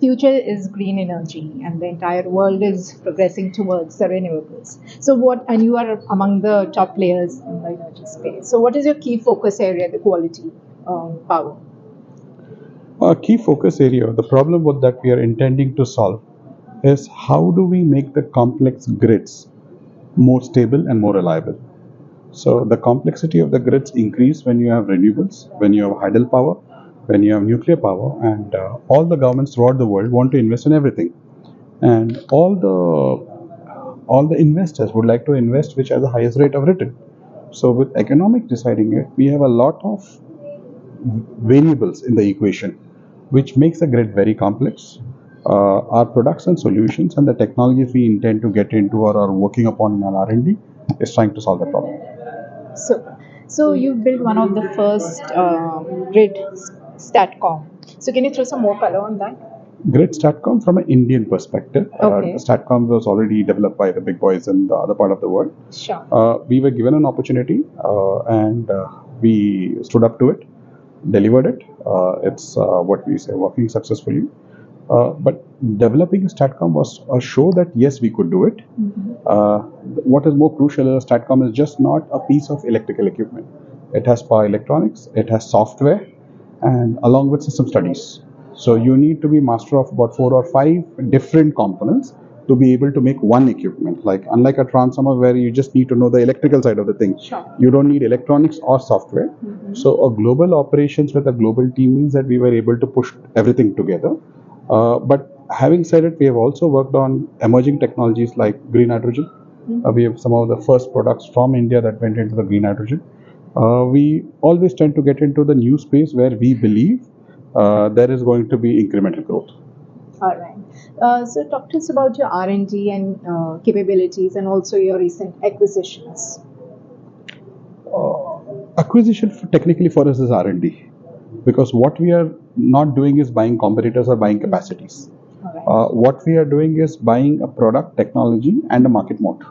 future is green energy, and the entire world is progressing towards the renewables. So, and you are among the top players in the energy space. So, what is your key focus area, the quality power? A key focus area, the problem that we are intending to solve is how do we make the complex grids more stable and more reliable. So the complexity of the grids increase when you have renewables, when you have hydel power, when you have nuclear power, and all the governments throughout the world want to invest in everything, and all the investors would like to invest which has the highest rate of return. So with economics deciding it, we have a lot of variables in the equation, which makes the grid very complex. Our products and solutions and the technologies we intend to get into or are working upon in our R&D is trying to solve the problem. So you built one of the first grid statcom. So can you throw some more color on that? Grid Statcom from an Indian perspective. Okay. Statcom was already developed by the big boys in the other part of the world. Sure. We were given an opportunity and we stood up to it, delivered it. It's what we say, working successfully. But developing Statcom was a show that yes, we could do it. What is more crucial is Statcom is just not a piece of electrical equipment. It has power electronics, it has software, and along with system studies. So you need to be master of about 4 or 5 different components to be able to make one equipment. Like unlike a transformer where you just need to know the electrical side of the thing, Sure. you don't need electronics or software. So a global operations with a global team means that we were able to push everything together. But having said it, we have also worked on emerging technologies like green hydrogen. We have some of the first products from India that went into the green hydrogen. We always tend to get into the new space where we believe there is going to be incremental growth. All right. So talk to us about your R&D and capabilities and also your recent acquisitions. Acquisition technically for us is R&D, because what we are not doing is buying competitors or buying capacities. What we are doing is buying a product, technology, and a market moat.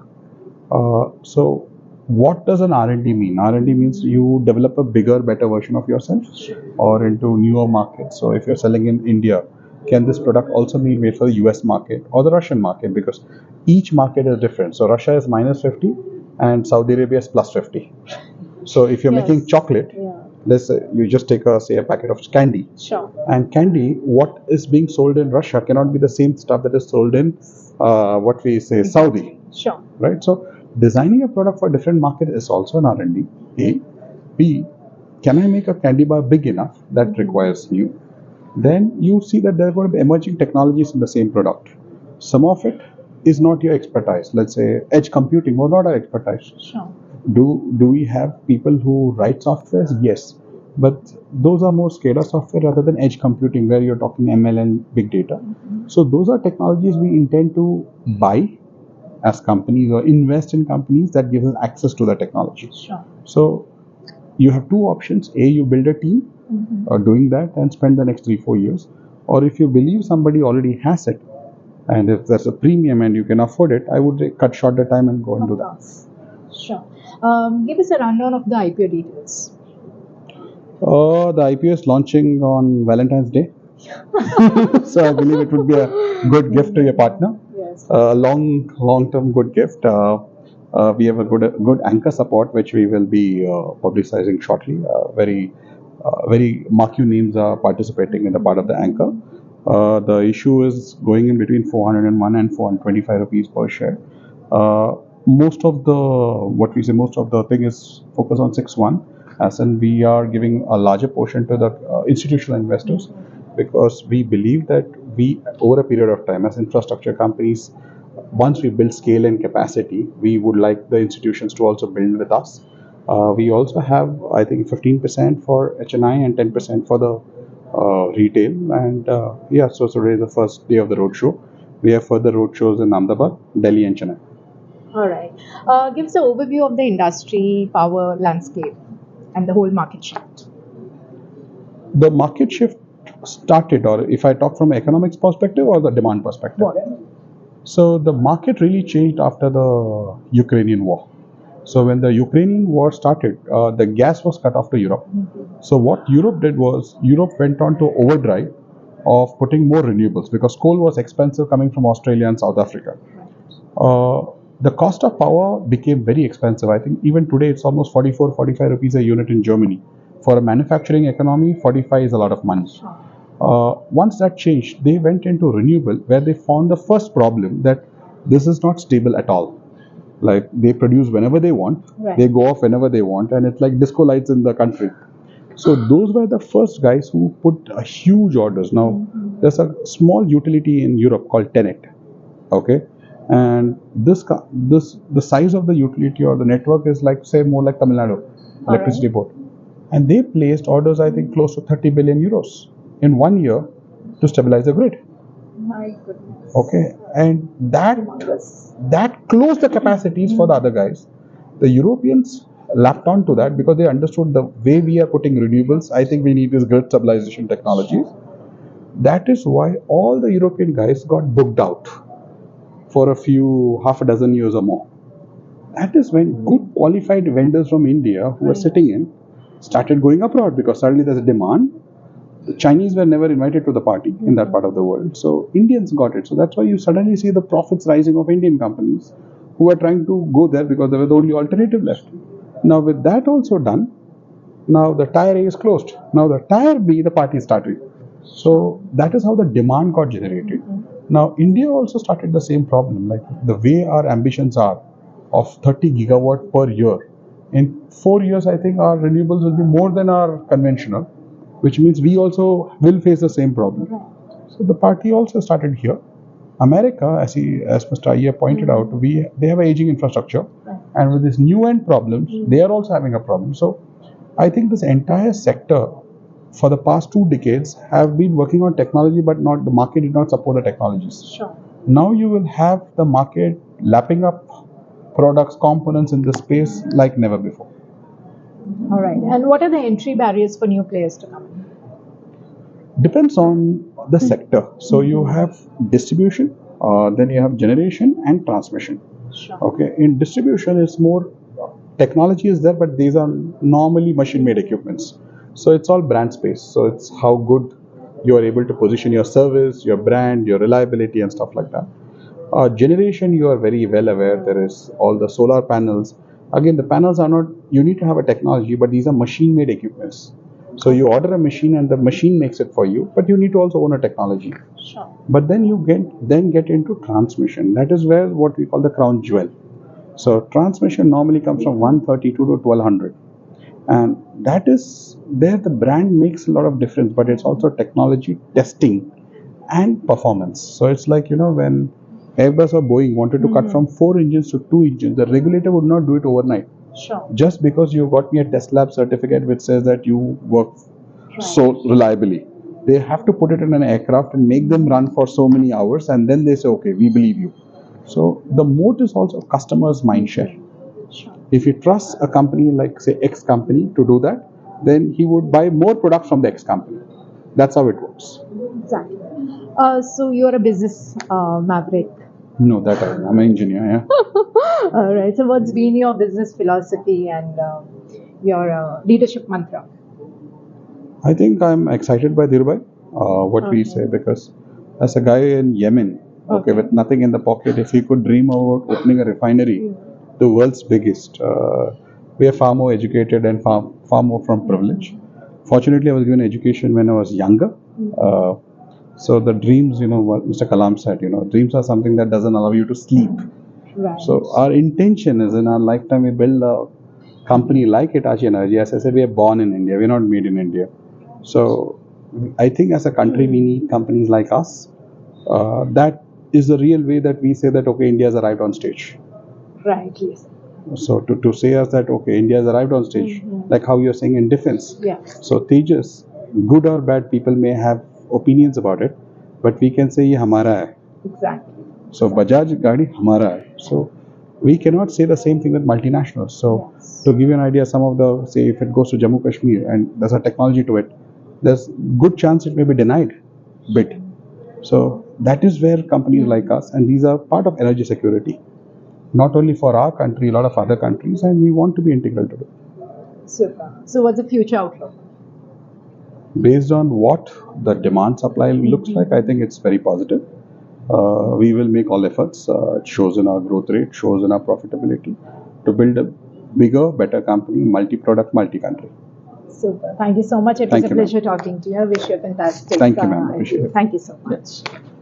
So what does an R&D mean? R&D means you develop a bigger, better version of yourself or into newer markets. So if you're selling in India, can this product also be made for the US market or the Russian market? Because each market is different. So Russia is -50 and Saudi Arabia is +50. So if you're making chocolate, let's say you just take a packet of candy. Sure. And candy, what is being sold in Russia cannot be the same stuff that is sold in what we say Saudi. Sure. Right. So designing a product for different market is also an R&D. A. B. Can I make a candy bar big enough that requires new? Then you see that there are going to be emerging technologies in the same product. Some of it is not your expertise. Let's say edge computing was not our expertise. Sure. Do we have people who write softwares? Yes. But those are more SCADA software rather than edge computing where you're talking ML and big data. So those are technologies we intend to buy as companies or invest in companies that give us access to the technology. Sure. So you have two options. A, you build a team doing that and spend the next 3-4 years. Or if you believe somebody already has it, and if there's a premium and you can afford it, I would cut short the time and go and do that. Sure. Give us a rundown of the IPO details. The IPO is launching on Valentine's Day. So I believe it would be a good gift to your partner. Yes. Long-term good gift. We have a good anchor support which we will be publicizing shortly. Very marquee names are participating in the part of the anchor. The issue is going in between 401 and 425 rupees per share. Most of the thing is focused on 6-1, as in we are giving a larger portion to the institutional investors, because we believe that we, over a period of time, as infrastructure companies, once we build scale and capacity, we would like the institutions to also build with us. We also have, I think, 15% for HNI and 10% for the retail. And so today is the first day of the roadshow. We have further roadshows in Ahmedabad, Delhi, and Chennai. All right. Give us an overview of the industry, power landscape, and the whole market shift. The market shift started, or if I talk from an economics perspective or the demand perspective. So the market really changed after the Ukrainian war. So when the Ukrainian war started, the gas was cut off to Europe. So what Europe did was, Europe went on to overdrive of putting more renewables because coal was expensive coming from Australia and South Africa. The cost of power became very expensive. I think even today it's almost 44, 45 rupees a unit in Germany. For a manufacturing economy, 45 is a lot of money. Once that changed, they went into renewable where they found the first problem that this is not stable at all. Like they produce whenever they want, Right. they go off whenever they want, and it's like disco lights in the country. So those were the first guys who put a huge orders. Now there's a small utility in Europe called Tenet, okay, and the size of the utility or the network is like say more like Tamil Nadu electricity board, and they placed orders I think close to 30 billion euros in 1 year to stabilize the grid. My goodness. Okay, and that closed the capacities for the other guys. The Europeans lapped on to that because they understood the way we are putting renewables. I think we need this grid stabilization technologies. That is why all the European guys got booked out for a few half a dozen years or more. That is when good qualified vendors from India who were sitting in started going abroad because suddenly there's a demand. The Chinese were never invited to the party in that part of the world. So Indians got it. So that's why you suddenly see the profits rising of Indian companies who are trying to go there because they were the only alternative left. Now with that also done, now the tier A is closed. Now the tier B, the party is starting. So that is how the demand got generated. Now India also started the same problem. Like the way our ambitions are of 30 gigawatt per year. In 4 years, I think our renewables will be more than our conventional, which means we also will face the same problem. So the party also started here. America, as Mr. Iyer pointed out, they have an aging infrastructure, and with these new end problems, they are also having a problem. So I think this entire sector for the past 2 decades have been working on technology, but not the market did not support the technologies. Sure. Now you will have the market lapping up products, components in this space like never before. All right. And what are the entry barriers for new players to come in? Depends on the sector. So you have distribution, then you have generation and transmission. Sure. Okay, in distribution, it's more technology is there, but these are normally machine-made equipments. So it's all brand space. So it's how good you are able to position your service, your brand, your reliability, and stuff like that. Generation, you are very well aware. There is all the solar panels. Again, the panels are not. You need to have a technology, but these are machine-made equipments. So you order a machine and the machine makes it for you, but you need to also own a technology. Sure. But then you get into transmission. That is where what we call the crown jewel. So transmission normally comes from 132 to 1200, and that is there the brand makes a lot of difference. But it's also technology, testing, and performance. So it's like when Airbus or Boeing wanted to cut from 4 engines to 2 engines, the regulator would not do it overnight. Sure. Just because you got me a test lab certificate which says that you work so reliably. They have to put it in an aircraft and make them run for so many hours, and then they say, okay, we believe you. So the moat is also customer's mind share. Sure. If you trust a company like say X company to do that, then he would buy more products from the X company. That's how it works. Exactly. So you're a business maverick. No, that I'm an engineer. Yeah. All right. So what's been your business philosophy and your leadership mantra? I think I'm excited by Dhirubhai, what we say, because as a guy in Yemen, okay, with nothing in the pocket, if he could dream about opening a refinery, the world's biggest, we are far more educated and far more from privilege. Fortunately, I was given education when I was younger. So the dreams, what Mr. Kalam said, dreams are something that doesn't allow you to sleep. Right. So our intention is in our lifetime we build a company like Hitachi Energy. As I said, we are born in India. We're not made in India. So I think as a country we need companies like us. That is the real way that we say that okay, India has arrived on stage. Right. Yes. So to say us that okay, India has arrived on stage, like how you're saying in defense. Yeah. So Tejas, good or bad, people may have opinions about it, but we can say ye hamara hai. Exactly. So Bajaj Gadi hamara hai. So we cannot say the same thing with multinationals. So to give you an idea, some of the say if it goes to Jammu Kashmir and there's a technology to it, there's good chance it may be denied bit. So that is where companies like us, and these are part of energy security, not only for our country, a lot of other countries, and we want to be integral to it. Super. So what's the future outlook? Based on what the demand supply looks like, I think it's very positive. We will make all efforts. It shows in our growth rate, shows in our profitability to build a bigger, better company, multi-product, multi-country. Super. Thank you so much. It was Thank a you, ma'am. pleasure talking to you. I wish you a fantastic Thank you, ma'am. Appreciate it. Thank you so much. Yes.